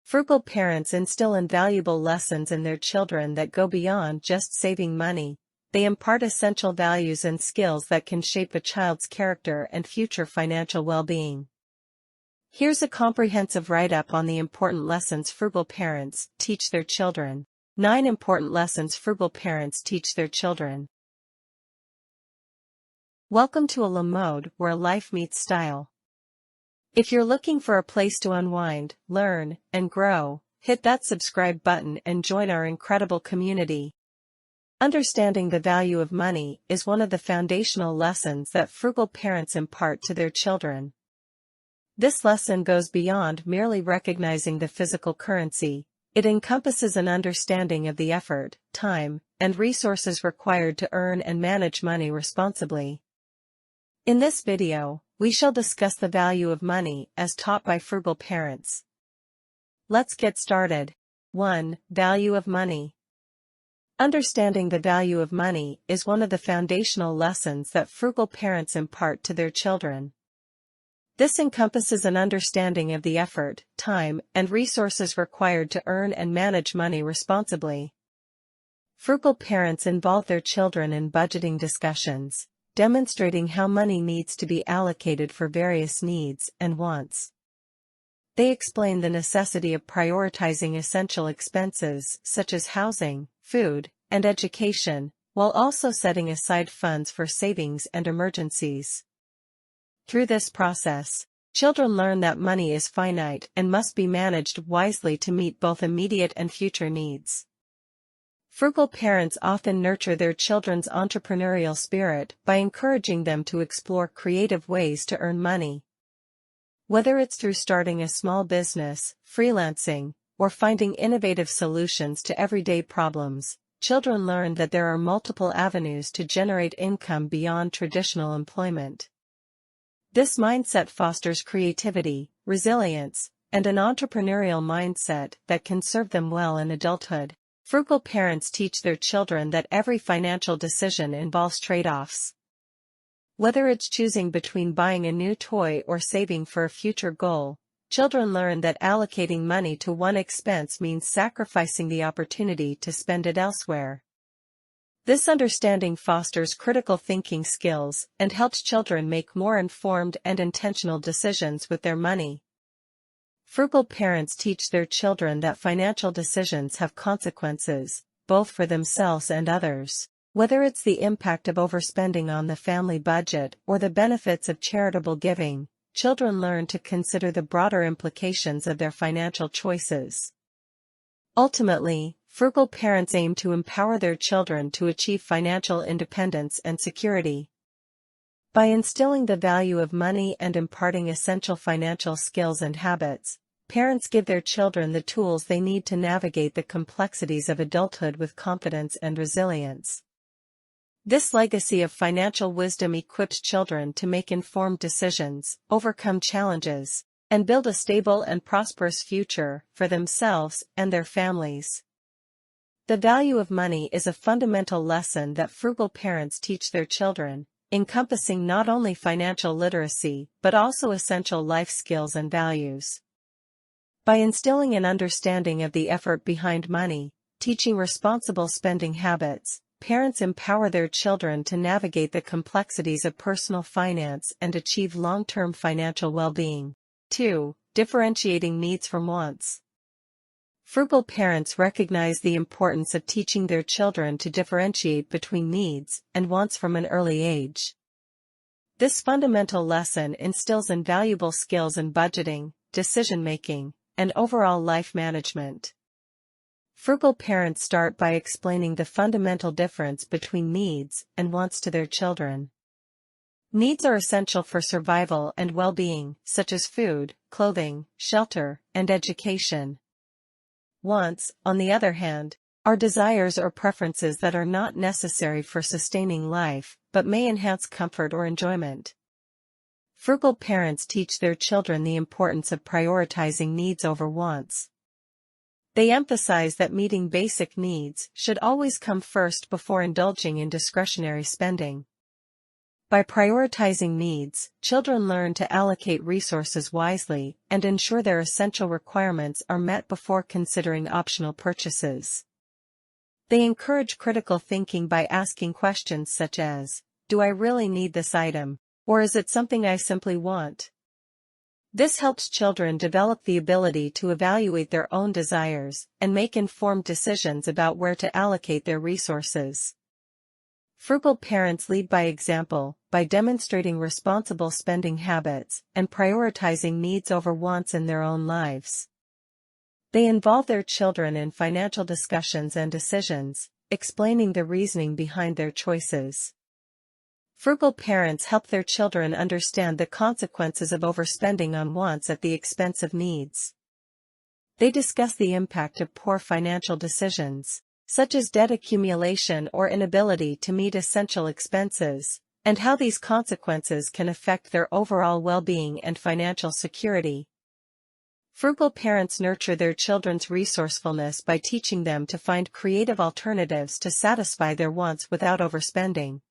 Frugal parents instill invaluable lessons in their children that go beyond just saving money. They impart essential values and skills that can shape a child's character and future financial well-being. Here's a comprehensive write-up on the important lessons frugal parents teach their children. 9 important lessons frugal parents teach their children. Welcome to a mode where life meets style. If you're looking for a place to unwind, learn, and grow, hit that subscribe button and join our incredible community. Understanding the value of money is one of the foundational lessons that frugal parents impart to their children. This lesson goes beyond merely recognizing the physical currency. It encompasses an understanding of the effort, time, and resources required to earn and manage money responsibly. In this video, we shall discuss the value of money as taught by frugal parents. Let's get started. 1. Value of money. Understanding the value of money is one of the foundational lessons that frugal parents impart to their children. This encompasses an understanding of the effort, time, and resources required to earn and manage money responsibly. Frugal parents involve their children in budgeting discussions, demonstrating how money needs to be allocated for various needs and wants. They explain the necessity of prioritizing essential expenses such as housing, food, and education, while also setting aside funds for savings and emergencies. Through this process, children learn that money is finite and must be managed wisely to meet both immediate and future needs. Frugal parents often nurture their children's entrepreneurial spirit by encouraging them to explore creative ways to earn money. Whether it's through starting a small business, freelancing, or finding innovative solutions to everyday problems, children learn that there are multiple avenues to generate income beyond traditional employment. This mindset fosters creativity, resilience, and an entrepreneurial mindset that can serve them well in adulthood. Frugal parents teach their children that every financial decision involves trade-offs. Whether it's choosing between buying a new toy or saving for a future goal, children learn that allocating money to one expense means sacrificing the opportunity to spend it elsewhere. This understanding fosters critical thinking skills and helps children make more informed and intentional decisions with their money. Frugal parents teach their children that financial decisions have consequences, both for themselves and others. Whether it's the impact of overspending on the family budget or the benefits of charitable giving, children learn to consider the broader implications of their financial choices. Ultimately, frugal parents aim to empower their children to achieve financial independence and security. By instilling the value of money and imparting essential financial skills and habits, parents give their children the tools they need to navigate the complexities of adulthood with confidence and resilience. This legacy of financial wisdom equips children to make informed decisions, overcome challenges, and build a stable and prosperous future for themselves and their families. The value of money is a fundamental lesson that frugal parents teach their children, encompassing not only financial literacy but also essential life skills and values. By instilling an understanding of the effort behind money, teaching responsible spending habits, parents empower their children to navigate the complexities of personal finance and achieve long-term financial well-being. 2. Differentiating needs from wants. Frugal parents recognize the importance of teaching their children to differentiate between needs and wants from an early age. This fundamental lesson instills invaluable skills in budgeting, decision-making, and overall life management. Frugal parents start by explaining the fundamental difference between needs and wants to their children. Needs are essential for survival and well-being, such as food, clothing, shelter, and education. Wants, on the other hand, are desires or preferences that are not necessary for sustaining life, but may enhance comfort or enjoyment. Frugal parents teach their children the importance of prioritizing needs over wants. They emphasize that meeting basic needs should always come first before indulging in discretionary spending. By prioritizing needs, children learn to allocate resources wisely and ensure their essential requirements are met before considering optional purchases. They encourage critical thinking by asking questions such as, "Do I really need this item? Or is it something I simply want?" This helps children develop the ability to evaluate their own desires and make informed decisions about where to allocate their resources. Frugal parents lead by example, by demonstrating responsible spending habits and prioritizing needs over wants in their own lives. They involve their children in financial discussions and decisions, explaining the reasoning behind their choices. Frugal parents help their children understand the consequences of overspending on wants at the expense of needs. They discuss the impact of poor financial decisions, such as debt accumulation or inability to meet essential expenses, and how these consequences can affect their overall well-being and financial security. Frugal parents nurture their children's resourcefulness by teaching them to find creative alternatives to satisfy their wants without overspending.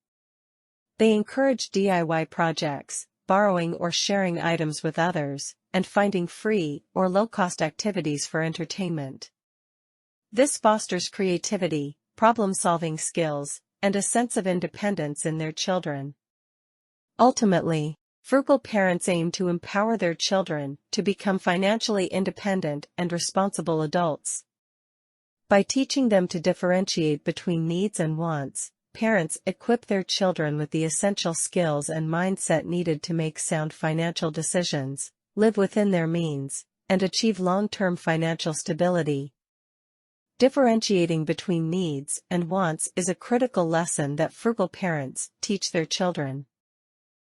They encourage DIY projects, borrowing or sharing items with others, and finding free or low-cost activities for entertainment. This fosters creativity, problem-solving skills, and a sense of independence in their children. Ultimately, frugal parents aim to empower their children to become financially independent and responsible adults. By teaching them to differentiate between needs and wants, parents equip their children with the essential skills and mindset needed to make sound financial decisions, live within their means, and achieve long-term financial stability. Differentiating between needs and wants is a critical lesson that frugal parents teach their children.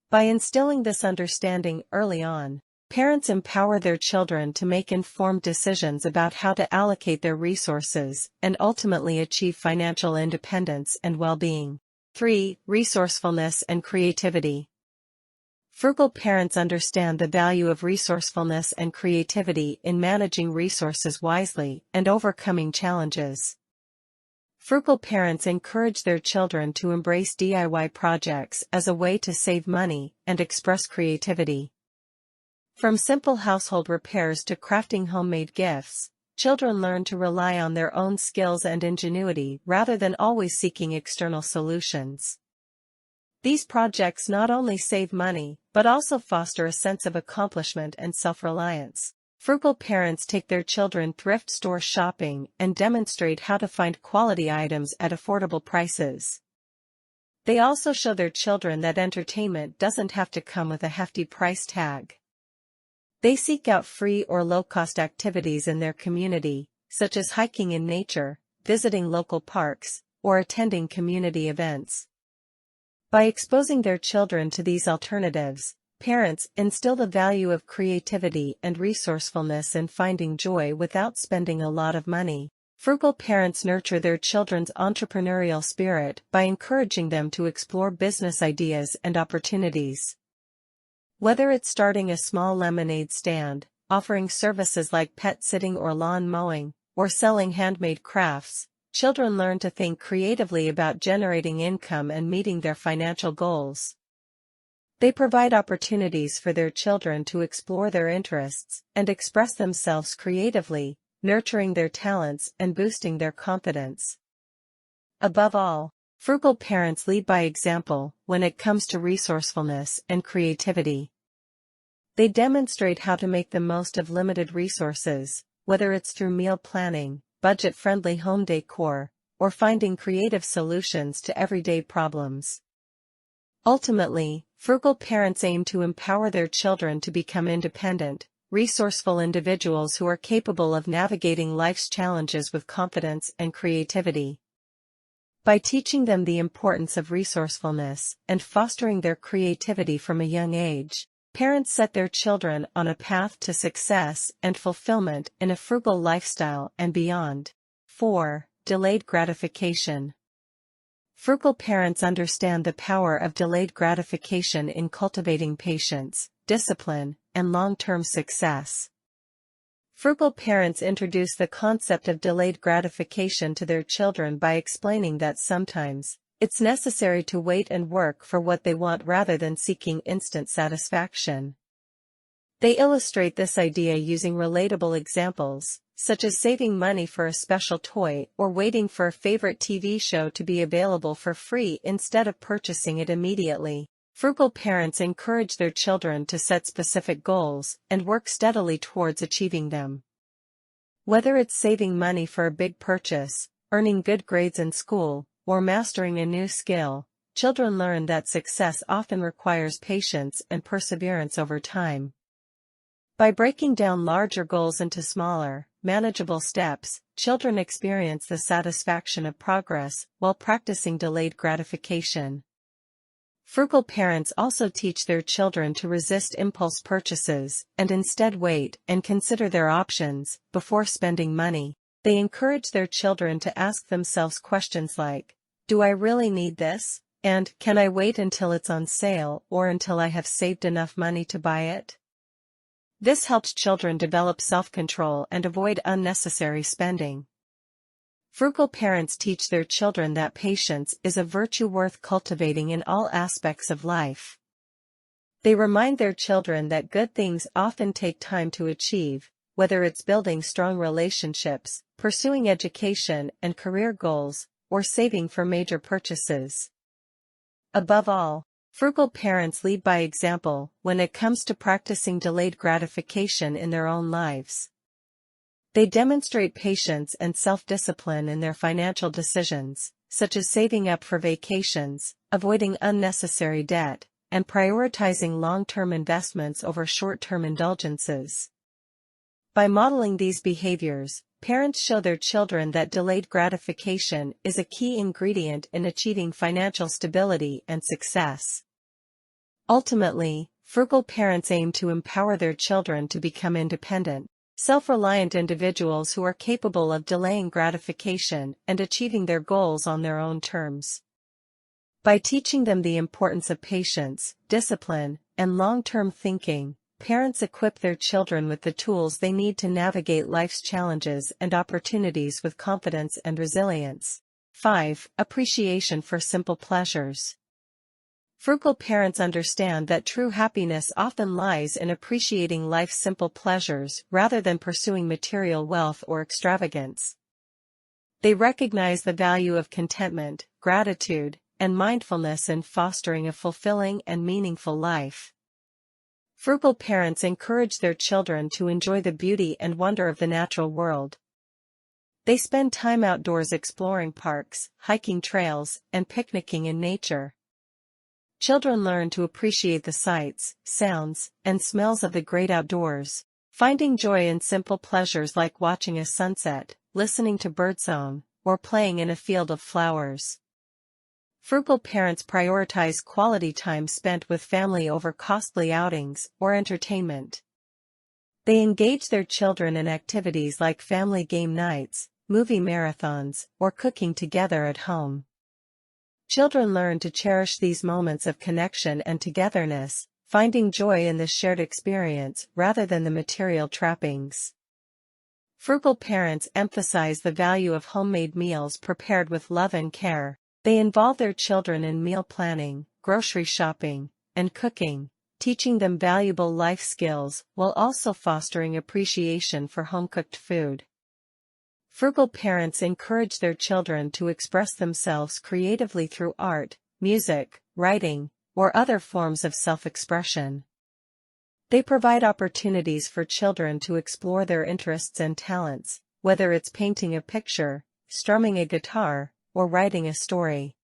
By instilling this understanding early on, parents empower their children to make informed decisions about how to allocate their resources and ultimately achieve financial independence and well-being. 3. Resourcefulness and creativity. Frugal parents understand the value of resourcefulness and creativity in managing resources wisely and overcoming challenges. Frugal parents encourage their children to embrace DIY projects as a way to save money and express creativity. From simple household repairs to crafting homemade gifts, children learn to rely on their own skills and ingenuity rather than always seeking external solutions. These projects not only save money, but also foster a sense of accomplishment and self-reliance. Frugal parents take their children thrift store shopping and demonstrate how to find quality items at affordable prices. They also show their children that entertainment doesn't have to come with a hefty price tag. They seek out free or low-cost activities in their community, such as hiking in nature, visiting local parks, or attending community events. By exposing their children to these alternatives, parents instill the value of creativity and resourcefulness in finding joy without spending a lot of money. Frugal parents nurture their children's entrepreneurial spirit by encouraging them to explore business ideas and opportunities. Whether it's starting a small lemonade stand, offering services like pet sitting or lawn mowing, or selling handmade crafts, children learn to think creatively about generating income and meeting their financial goals. They provide opportunities for their children to explore their interests and express themselves creatively, nurturing their talents and boosting their confidence. Above all, frugal parents lead by example when it comes to resourcefulness and creativity. They demonstrate how to make the most of limited resources, whether it's through meal planning, budget-friendly home decor, or finding creative solutions to everyday problems. Ultimately, frugal parents aim to empower their children to become independent, resourceful individuals who are capable of navigating life's challenges with confidence and creativity. By teaching them the importance of resourcefulness and fostering their creativity from a young age, parents set their children on a path to success and fulfillment in a frugal lifestyle and beyond. 4. Delayed gratification. Frugal parents understand the power of delayed gratification in cultivating patience, discipline, and long-term success. Frugal parents introduce the concept of delayed gratification to their children by explaining that sometimes, It's necessary to wait and work for what they want rather than seeking instant satisfaction. They illustrate this idea using relatable examples, such as saving money for a special toy or waiting for a favorite TV show to be available for free instead of purchasing it immediately. Frugal parents encourage their children to set specific goals and work steadily towards achieving them. Whether it's saving money for a big purchase, earning good grades in school, or mastering a new skill, children learn that success often requires patience and perseverance over time. By breaking down larger goals into smaller, manageable steps, children experience the satisfaction of progress while practicing delayed gratification. Frugal parents also teach their children to resist impulse purchases and instead wait and consider their options before spending money. They encourage their children to ask themselves questions like, "Do I really need this?" and "Can I wait until it's on sale or until I have saved enough money to buy it?" This helps children develop self-control and avoid unnecessary spending. Frugal parents teach their children that patience is a virtue worth cultivating in all aspects of life. They remind their children that good things often take time to achieve, whether it's building strong relationships, pursuing education and career goals, or saving for major purchases. Above all, frugal parents lead by example when it comes to practicing delayed gratification in their own lives. They demonstrate patience and self-discipline in their financial decisions, such as saving up for vacations, avoiding unnecessary debt, and prioritizing long-term investments over short-term indulgences. By modeling these behaviors, parents show their children that delayed gratification is a key ingredient in achieving financial stability and success. Ultimately, frugal parents aim to empower their children to become independent, self-reliant individuals who are capable of delaying gratification and achieving their goals on their own terms. By teaching them the importance of patience, discipline, and long-term thinking, parents equip their children with the tools they need to navigate life's challenges and opportunities with confidence and resilience. 5. Appreciation for simple pleasures. Frugal parents understand that true happiness often lies in appreciating life's simple pleasures rather than pursuing material wealth or extravagance. They recognize the value of contentment, gratitude, and mindfulness in fostering a fulfilling and meaningful life. Frugal parents encourage their children to enjoy the beauty and wonder of the natural world. They spend time outdoors exploring parks, hiking trails, and picnicking in nature. Children learn to appreciate the sights, sounds, and smells of the great outdoors, finding joy in simple pleasures like watching a sunset, listening to birdsong, or playing in a field of flowers. Frugal parents prioritize quality time spent with family over costly outings or entertainment. They engage their children in activities like family game nights, movie marathons, or cooking together at home. Children learn to cherish these moments of connection and togetherness, finding joy in the shared experience rather than the material trappings. Frugal parents emphasize the value of homemade meals prepared with love and care. They involve their children in meal planning, grocery shopping, and cooking, teaching them valuable life skills while also fostering appreciation for home-cooked food. Frugal parents encourage their children to express themselves creatively through art, music, writing, or other forms of self-expression. They provide opportunities for children to explore their interests and talents, whether it's painting a picture, strumming a guitar, or writing a story.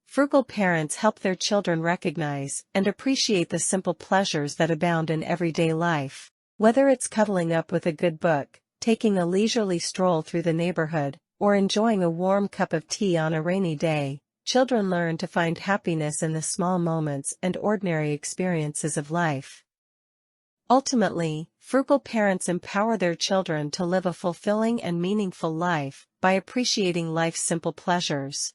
Frugal parents help their children recognize and appreciate the simple pleasures that abound in everyday life. Whether it's cuddling up with a good book, taking a leisurely stroll through the neighborhood, or enjoying a warm cup of tea on a rainy day, children learn to find happiness in the small moments and ordinary experiences of life. Ultimately, frugal parents empower their children to live a fulfilling and meaningful life by appreciating life's simple pleasures.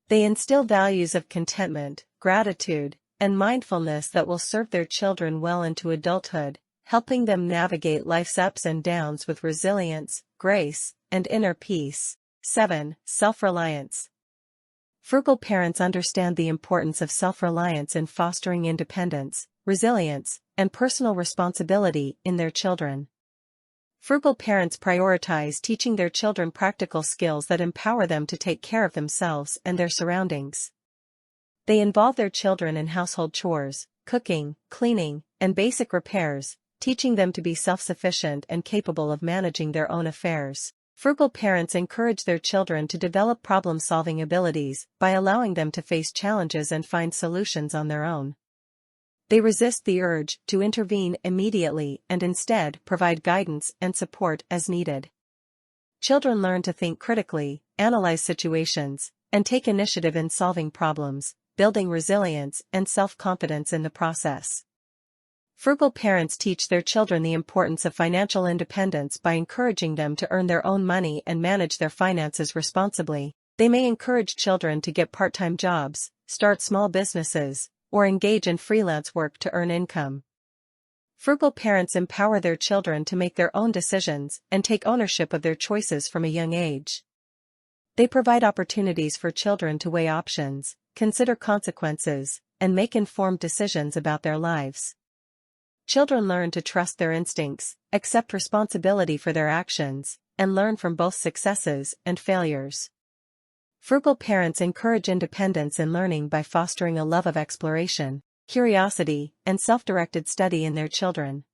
They instill values of contentment, gratitude, and mindfulness that will serve their children well into adulthood, helping them navigate life's ups and downs with resilience, grace, and inner peace. 7. Self-reliance. Frugal parents understand the importance of self-reliance in fostering independence, resilience, and personal responsibility in their children. Frugal parents prioritize teaching their children practical skills that empower them to take care of themselves and their surroundings. They involve their children in household chores, cooking, cleaning, and basic repairs, teaching them to be self-sufficient and capable of managing their own affairs. Frugal parents encourage their children to develop problem-solving abilities by allowing them to face challenges and find solutions on their own. They resist the urge to intervene immediately and instead provide guidance and support as needed. Children learn to think critically, analyze situations, and take initiative in solving problems, building resilience and self-confidence in the process. Frugal parents teach their children the importance of financial independence by encouraging them to earn their own money and manage their finances responsibly. They may encourage children to get part-time jobs, start small businesses, or engage in freelance work to earn income. Frugal parents empower their children to make their own decisions and take ownership of their choices from a young age. They provide opportunities for children to weigh options, consider consequences, and make informed decisions about their lives. Children learn to trust their instincts, accept responsibility for their actions, and learn from both successes and failures. Frugal parents encourage independence in learning by fostering a love of exploration, curiosity, and self-directed study in their children.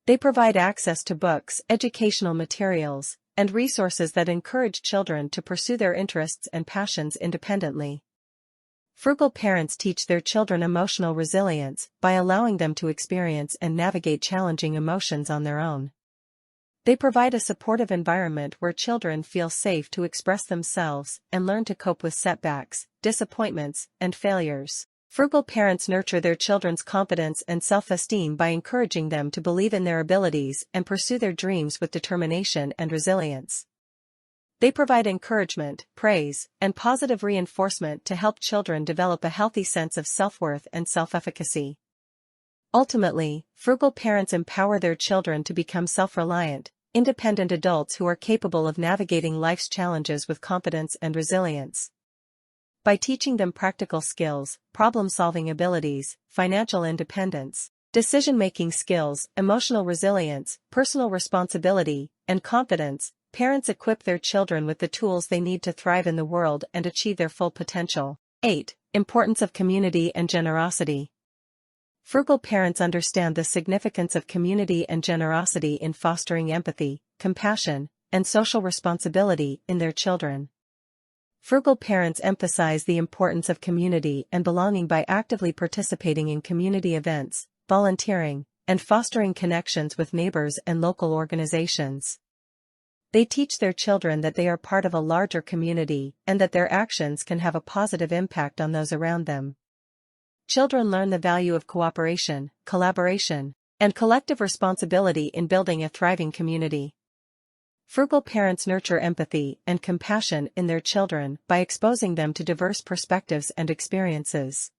They provide access to books, educational materials, and resources that encourage children to pursue their interests and passions independently. Frugal parents teach their children emotional resilience by allowing them to experience and navigate challenging emotions on their own. They provide a supportive environment where children feel safe to express themselves and learn to cope with setbacks, disappointments, and failures. Frugal parents nurture their children's confidence and self-esteem by encouraging them to believe in their abilities and pursue their dreams with determination and resilience. They provide encouragement, praise, and positive reinforcement to help children develop a healthy sense of self-worth and self-efficacy. Ultimately, frugal parents empower their children to become self-reliant, independent adults who are capable of navigating life's challenges with confidence and resilience. By teaching them practical skills, problem-solving abilities, financial independence, decision-making skills, emotional resilience, personal responsibility, and confidence, parents equip their children with the tools they need to thrive in the world and achieve their full potential. 8. Importance of community and generosity. Frugal parents understand the significance of community and generosity in fostering empathy, compassion, and social responsibility in their children. Frugal parents emphasize the importance of community and belonging by actively participating in community events, volunteering, and fostering connections with neighbors and local organizations. They teach their children that they are part of a larger community and that their actions can have a positive impact on those around them. Children learn the value of cooperation, collaboration, and collective responsibility in building a thriving community. Frugal parents nurture empathy and compassion in their children by exposing them to diverse perspectives and experiences.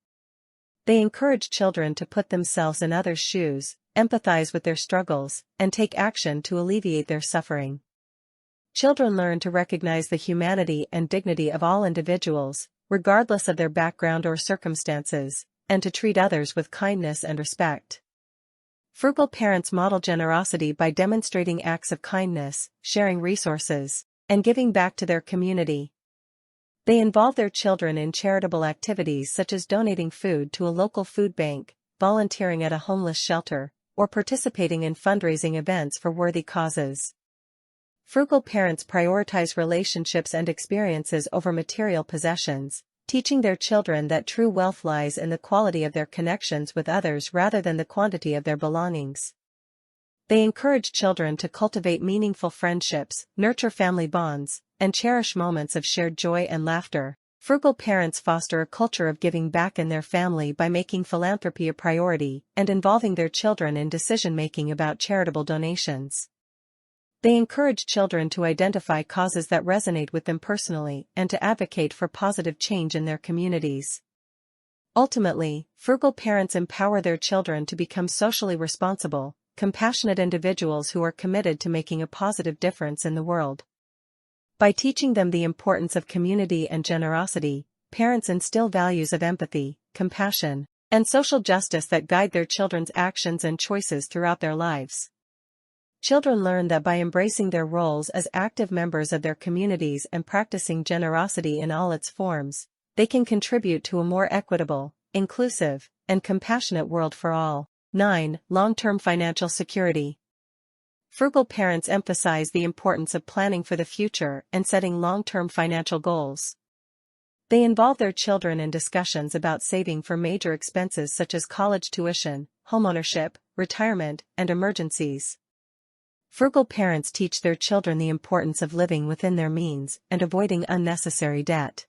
They encourage children to put themselves in others' shoes, empathize with their struggles, and take action to alleviate their suffering. Children learn to recognize the humanity and dignity of all individuals, regardless of their background or circumstances, and to treat others with kindness and respect. Frugal parents model generosity by demonstrating acts of kindness, sharing resources, and giving back to their community. They involve their children in charitable activities such as donating food to a local food bank, volunteering at a homeless shelter, or participating in fundraising events for worthy causes. Frugal parents prioritize relationships and experiences over material possessions, teaching their children that true wealth lies in the quality of their connections with others rather than the quantity of their belongings. They encourage children to cultivate meaningful friendships, nurture family bonds, and cherish moments of shared joy and laughter. Frugal parents foster a culture of giving back in their family by making philanthropy a priority and involving their children in decision-making about charitable donations. They encourage children to identify causes that resonate with them personally and to advocate for positive change in their communities. Ultimately, frugal parents empower their children to become socially responsible, compassionate individuals who are committed to making a positive difference in the world. By teaching them the importance of community and generosity, parents instill values of empathy, compassion, and social justice that guide their children's actions and choices throughout their lives. Children learn that by embracing their roles as active members of their communities and practicing generosity in all its forms, they can contribute to a more equitable, inclusive, and compassionate world for all. 9. Long-term financial security. Frugal parents emphasize the importance of planning for the future and setting long-term financial goals. They involve their children in discussions about saving for major expenses such as college tuition, homeownership, retirement, and emergencies. Frugal parents teach their children the importance of living within their means and avoiding unnecessary debt.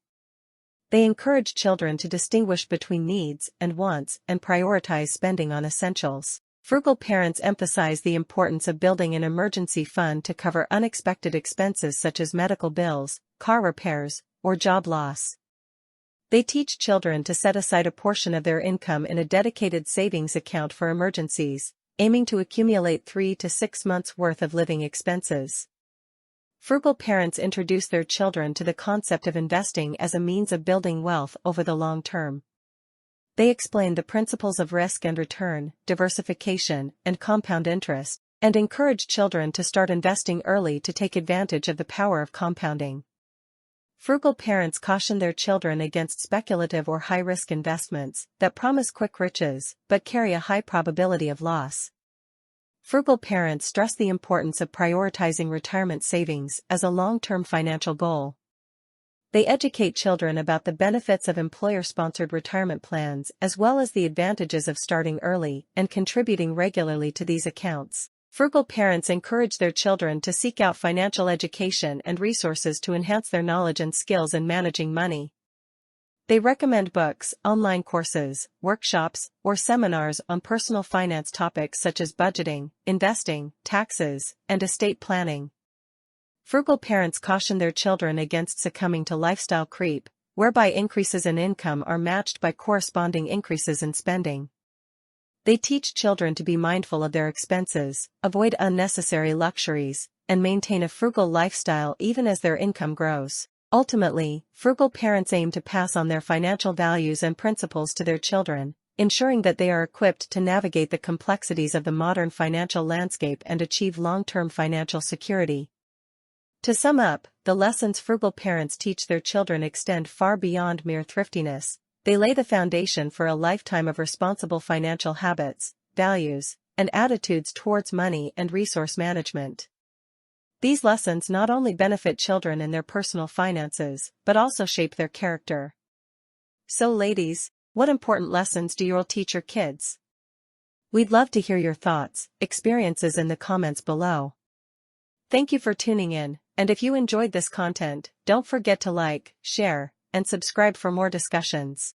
They encourage children to distinguish between needs and wants and prioritize spending on essentials. Frugal parents emphasize the importance of building an emergency fund to cover unexpected expenses such as medical bills, car repairs, or job loss. They teach children to set aside a portion of their income in a dedicated savings account for emergencies, aiming to accumulate 3 to 6 months' worth of living expenses. Frugal parents introduce their children to the concept of investing as a means of building wealth over the long term. They explain the principles of risk and return, diversification, and compound interest, and encourage children to start investing early to take advantage of the power of compounding. Frugal parents caution their children against speculative or high-risk investments that promise quick riches but carry a high probability of loss. Frugal parents stress the importance of prioritizing retirement savings as a long-term financial goal. They educate children about the benefits of employer-sponsored retirement plans as well as the advantages of starting early and contributing regularly to these accounts. Frugal parents encourage their children to seek out financial education and resources to enhance their knowledge and skills in managing money. They recommend books, online courses, workshops, or seminars on personal finance topics such as budgeting, investing, taxes, and estate planning. Frugal parents caution their children against succumbing to lifestyle creep, whereby increases in income are matched by corresponding increases in spending. They teach children to be mindful of their expenses, avoid unnecessary luxuries, and maintain a frugal lifestyle even as their income grows. Ultimately, frugal parents aim to pass on their financial values and principles to their children, ensuring that they are equipped to navigate the complexities of the modern financial landscape and achieve long-term financial security. To sum up, the lessons frugal parents teach their children extend far beyond mere thriftiness. They lay the foundation for a lifetime of responsible financial habits, values, and attitudes towards money and resource management. These lessons not only benefit children in their personal finances, but also shape their character. So ladies, what important lessons do you all teach your kids? We'd love to hear your thoughts, experiences in the comments below. Thank you for tuning in, and if you enjoyed this content, don't forget to like, share, and subscribe for more discussions.